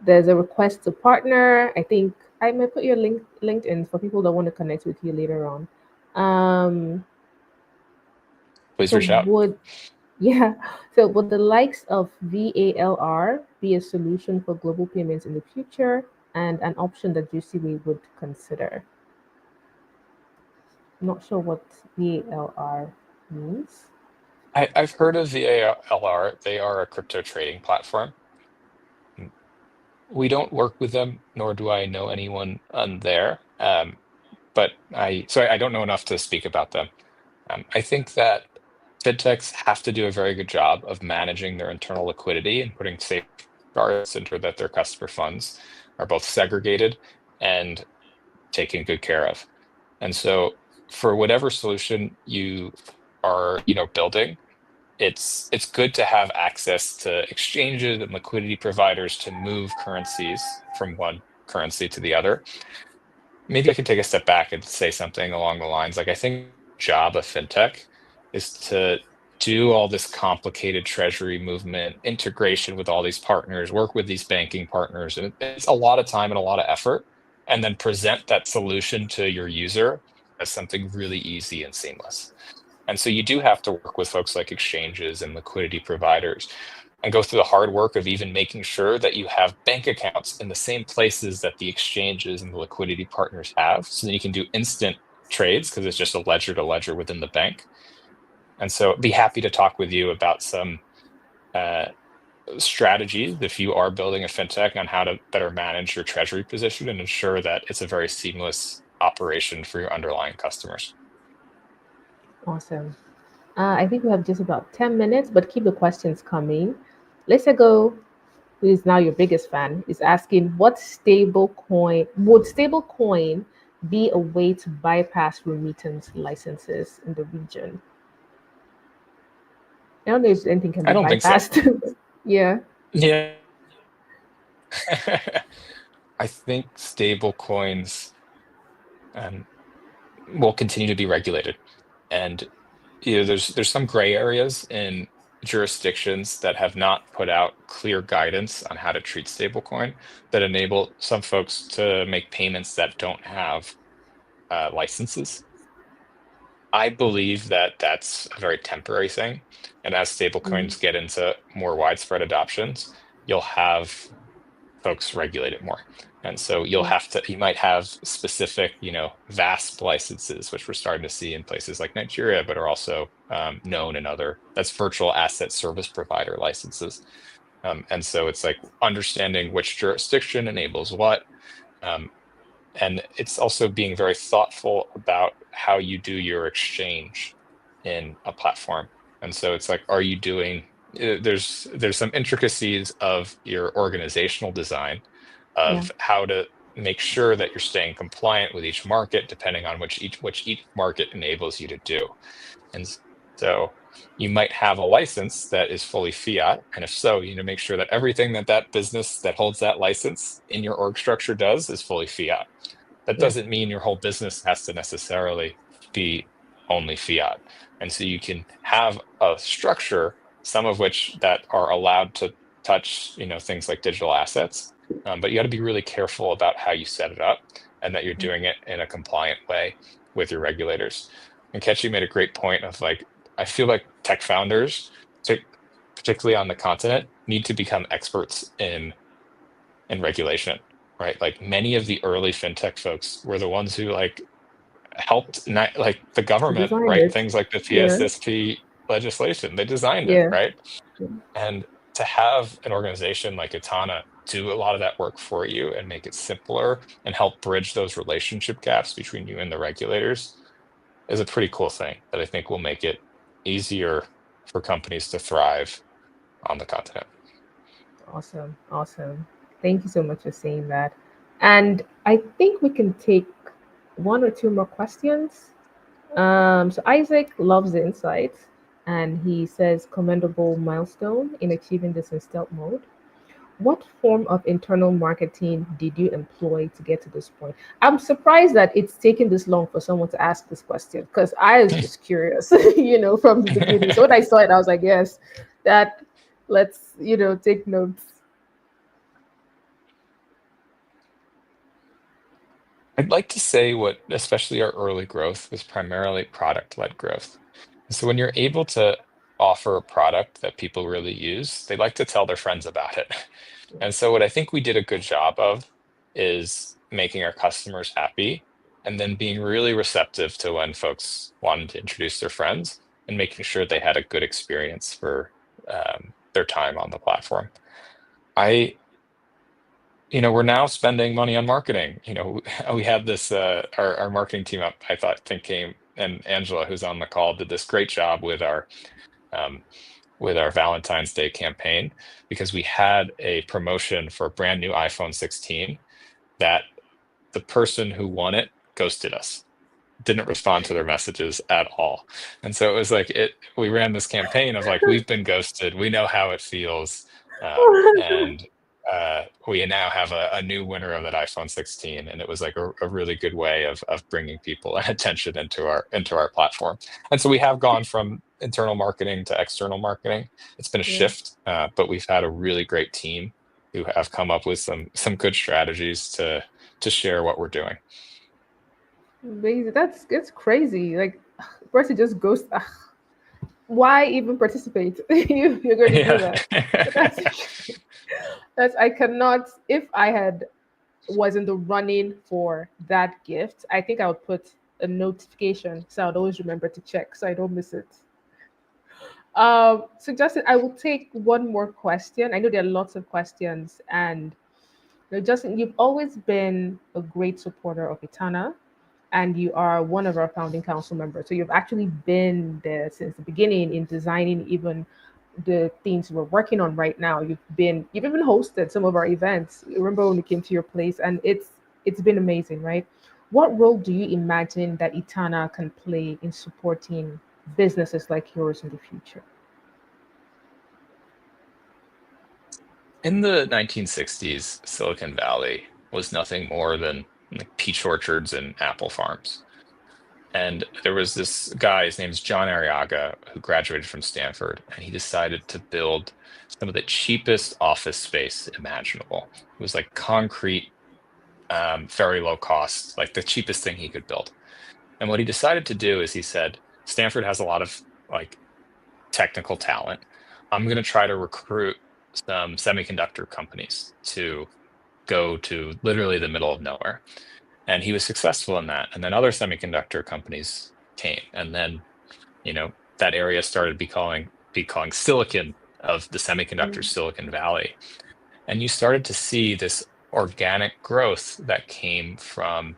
there's a request to partner. I think I might put your LinkedIn for people that want to connect with you later on. Um, Please so reach out. would yeah, so would the likes of VALR be a solution for global payments in the future and an option that Juicyway would consider? I'm not sure what VALR means. I've heard of VALR. They are a crypto trading platform. We don't work with them, nor do I know anyone on there. But I don't know enough to speak about them. I think that fintechs have to do a very good job of managing their internal liquidity and putting safeguards into that their customer funds are both segregated and taken good care of. And so for whatever solution you are, building, it's good to have access to exchanges and liquidity providers to move currencies from one currency to the other. Maybe I can take a step back and say something along the lines like I think the job of fintech is to do all this complicated treasury movement, integration with all these partners, work with these banking partners, and it's a lot of time and a lot of effort, and then present that solution to your user as something really easy and seamless. And so you do have to work with folks like exchanges and liquidity providers and go through the hard work of even making sure that you have bank accounts in the same places that the exchanges and the liquidity partners have, so that you can do instant trades because it's just a ledger to ledger within the bank. And so be happy to talk with you about some uh, strategies if you are building a fintech on how to better manage your treasury position and ensure that it's a very seamless operation for your underlying customers. Awesome. I think we have just about 10 minutes, but keep the questions coming. Let's go, who is now your biggest fan, is asking what stable coin be a way to bypass remittance licenses in the region? I don't know if anything can I be don't think so. bypassed. Yeah. Yeah. I think stable coins um, will continue to be regulated. And there's some gray areas in jurisdictions that have not put out clear guidance on how to treat stablecoin that enable some folks to make payments that don't have licenses. I believe that that's a very temporary thing, and as Mm, stablecoins get into more widespread adoptions, you'll have folks regulate it more. And so yeah. you might have specific, VASP licenses, which we're starting to see in places like Nigeria, but are also known in that's virtual asset service provider licenses. And so it's like understanding which jurisdiction enables what. Um, and it's also being very thoughtful about how you do your exchange in a platform. And so it's like, are you doing, there's some intricacies of your organizational design Yeah. of how to make sure that you're staying compliant with each market, depending on which each market enables you to do. And so you might have a license that is fully fiat. And if so, you need to make sure that everything that that business that holds that license in your org structure does is fully fiat. That Yeah. doesn't mean your whole business has to necessarily be only fiat. And so you can have a structure, some of which that are allowed to touch, things like digital assets. But you got to be really careful about how you set it up and that you're doing it in a compliant way with your regulators. And Ketchy made a great point of like, I feel like tech founders, particularly on the continent, need to become experts in regulation, right? Like many of the early fintech folks were the ones who like helped like the government Design write it. things like the Yeah. PSSP legislation. They designed it, Yeah. right? And to have an organization like Itana do a lot of that work for you and make it simpler and help bridge those relationship gaps between you and the regulators is a pretty cool thing that I think will make it easier for companies to thrive on the continent. Awesome. Awesome. Thank you so much for saying that. And I think we can take one or two more questions. So Isaac loves the insights, and he says commendable milestone in achieving this in stealth mode. what form of internal marketing did you employ to get to this point? I'm surprised that it's taken this long for someone to ask this question because I was just curious, from the beginning. So when I saw it, I was like, yes, that let's, take notes. I'd like to say what, especially our early growth, was primarily product-led growth. So when you're able to offer a product that people really use, they like to tell their friends about it. And so what I think we did a good job of is making our customers happy and then being really receptive to when folks wanted to introduce their friends and making sure they had a good experience for their time on the platform. I we're now spending money on marketing. We had this our marketing team up, think came, and Angela, who's on the call, did this great job um, with our Valentine's Day campaign because we had a promotion for a brand new iPhone 16 that the person who won it ghosted us, didn't respond to their messages at all. And so it was like we ran this campaign of like, we've been ghosted, we know how it feels. And we now have a new winner of that iPhone 16, and it was like a really good way of bringing people and attention into our platform. And so we have gone from internal marketing to external marketing. It's been a Yeah. shift, but we've had a really great team who have come up with some good strategies to share what we're doing. Amazing. It's crazy. Like, person just goes, "Ugh, why even participate? You're going to do Yeah. that." But that's I cannot. If I had was in the running for that gift, I think I would put a notification so I'd always remember to check so I don't miss it. So Justin, I will take one more question. I know there are lots of questions, and Justin, you've always been a great supporter of Itana, and you are one of our founding council members. So you've actually been there since the beginning in designing even the things we're working on right now. You've even hosted some of our events. Remember when we came to your place, and it's been amazing, right? What role do you imagine that Itana can play in supporting businesses like yours in the future? In the 1960s, Silicon Valley was nothing more than like peach orchards and apple farms. And there was this guy, his name's John Arriaga, who graduated from Stanford, and he decided to build some of the cheapest office space imaginable. It was like concrete, very low cost, like the cheapest thing he could build. And what he decided to do is he said, Stanford has a lot of like technical talent. I'm going to try to recruit some semiconductor companies to go to literally the middle of nowhere. And he was successful in that. And then other semiconductor companies came. And then, that area started be calling Silicon of the semiconductor Mm, Silicon Valley. And you started to see this organic growth that came from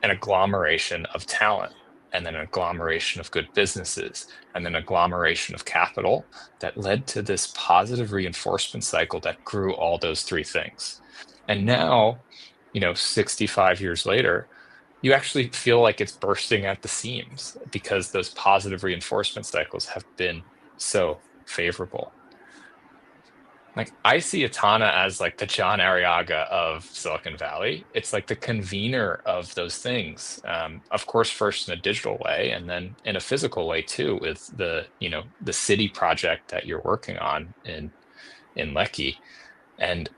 an agglomeration of talent, and then an agglomeration of good businesses, and then agglomeration of capital that led to this positive reinforcement cycle that grew all those three things. And now, 65 years later, you actually feel like it's bursting at the seams because those positive reinforcement cycles have been so favorable. Like I see Atana as like the John Arriaga of Silicon Valley. It's like the convener of those things. Of course, first in a digital way, and then in a physical way too, with the city project that you're working on in Lecky. And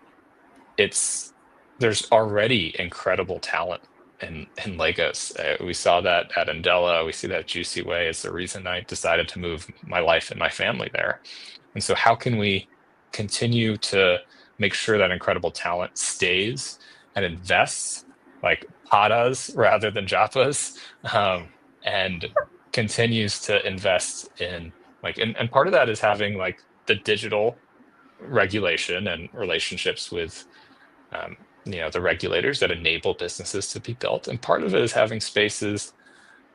it's there's already incredible talent in Lagos. We saw that at Andela. We see that at Juicyway. It's the reason I decided to move my life and my family there. And so, how can we continue to make sure that incredible talent stays and invests like Patas rather than Japas, and continues to invest in and part of that is having like the digital regulation and relationships with um, the regulators that enable businesses to be built, and part of it is having spaces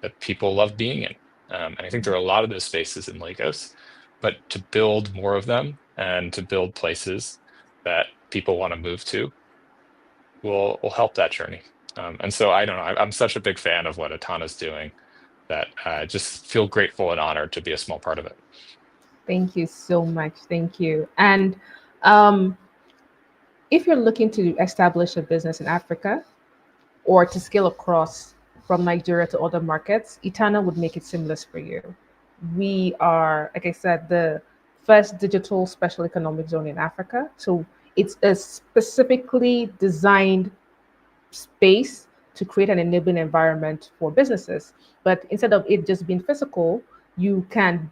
that people love being in. And I think there are a lot of those spaces in Lagos, but to build more of them and to build places that people want to move to will help that journey. And so I don't know, I'm such a big fan of what Atana's doing that I just feel grateful and honored to be a small part of it. Thank you so much. Thank you. And um, if you're looking to establish a business in Africa or to scale across from Nigeria to other markets, Itana would make it seamless for you. We are, like I said, the first digital special economic zone in Africa. So it's a specifically designed space to create an enabling environment for businesses. But instead of it just being physical, you can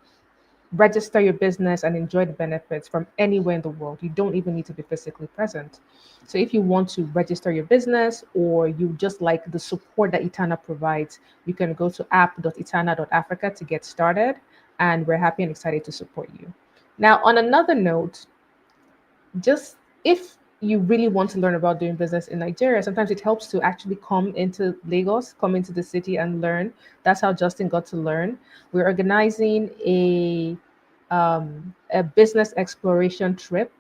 register your business and enjoy the benefits from anywhere in the world. You don't even need to be physically present. So if you want to register your business or you just like the support that Itana provides, you can go to app.itana.africa to get started. And we're happy and excited to support you. Now, on another note, just if you really want to learn about doing business in Nigeria, sometimes it helps to actually come into Lagos, come into the city and learn. That's how Justin got to learn. We're organizing a business exploration trip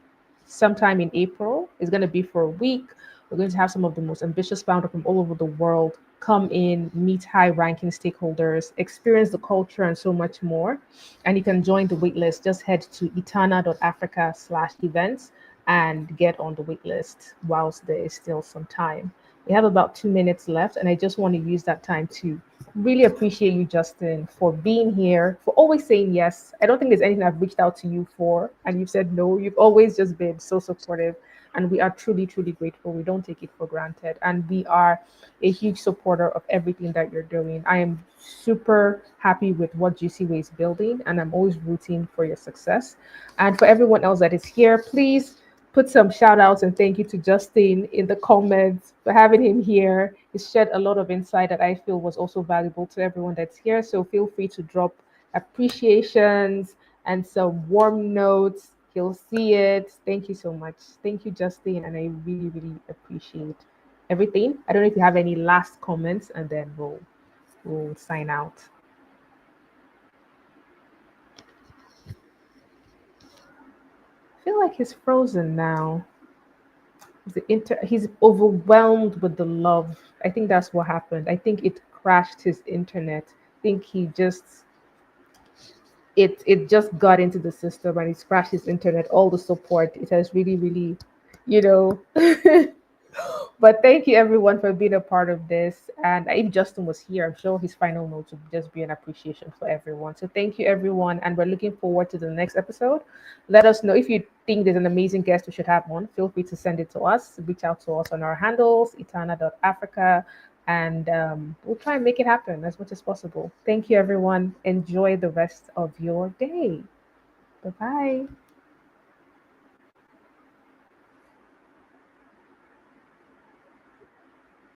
sometime in April. It's going to be for a week. We're going to have some of the most ambitious founders from all over the world come in, meet high ranking stakeholders, experience the culture, and so much more. And you can join the waitlist. Just head to itana.africa/events and get on the waitlist whilst there is still some time. We have about 2 minutes left, and I just want to use that time to really appreciate you, Justin, for being here, for always saying yes. I don't think there's anything I've reached out to you for, and you've said no. You've always just been so supportive, and we are truly, truly grateful. We don't take it for granted, and we are a huge supporter of everything that you're doing. I am super happy with what Juicyway is building, and I'm always rooting for your success. And for everyone else that is here, please put some shout outs and thank you to Justin in the comments for having him here. He's shed a lot of insight that I feel was also valuable to everyone that's here. So feel free to drop appreciations and some warm notes. He'll see it. Thank you so much. Thank you, Justin. And I really, really appreciate everything. I don't know if you have any last comments and then we'll sign out. I feel like he's frozen now. He's overwhelmed with the love. I think that's what happened. I think it crashed his internet. I think he just it just got into the system and it's crashed his internet. All the support. It has really, really, you know. But thank you everyone for being a part of this. And if Justin was here, I'm sure his final notes would just be an appreciation for everyone. So thank you everyone, and we're looking forward to the next episode. Let us know if you think there's an amazing guest we should have on. Feel free to send it to us. Reach out to us on our handles, itana.africa, and we'll try and make it happen as much as possible. Thank you everyone. Enjoy the rest of your day. Bye bye.